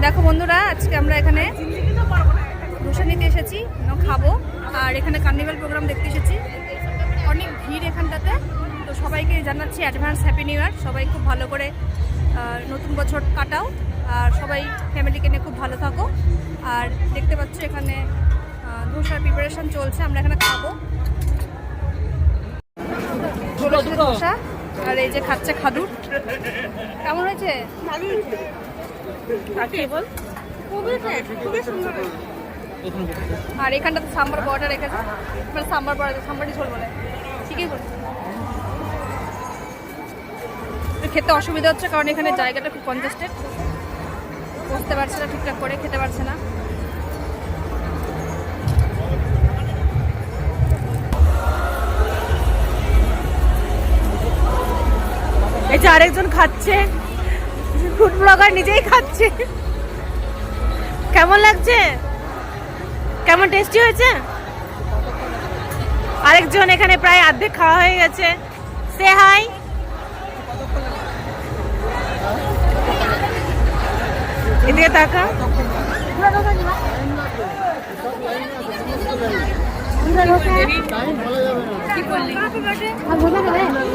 দেখো বন্ধুরা, আজকে আমরা এখানে ধোসা নিতে এসেছি, খাবো। আর এখানে কার্নিভাল প্রোগ্রাম দেখতে এসেছি। অনেক ভিড় এখানটাতে। তো সবাইকে জানাচ্ছি অ্যাডভান্স হ্যাপি নিউ ইয়ার। সবাই খুব ভালো করে নতুন বছর কাটাও, আর সবাই ফ্যামিলিকে নিয়ে খুব ভালো থাকো। আর দেখতে পাচ্ছ এখানে ধোসার প্রিপারেশন চলছে, আমরা এখানে খাবো ধোসা। আর এই যে খাচ্ছে খাদুর। কেমন হয়েছে? আর এখানটাতে সাম্বার বড়াটা রেখেছে, মানে সাম্বার বড়া, সাম্বারই ঝোল বলে, ঠিকই করছে। খেতে অসুবিধা হচ্ছে কারণ এখানে জায়গাটা খুব কনজেস্টেড, বসতে পারছে না ঠিকঠাক করে, খেতে পারছে না। এই যে আরেকজন খাচ্ছে, ফুড ব্লগার নিজেই খাচ্ছে। কেমন লাগছে? কেমন টেস্টি হয়েছে? আরেকজন এখানে প্রায় অর্ধেক খাওয়া হয়ে গেছে। সে হাই। এদিকে তাকা। কি বললি?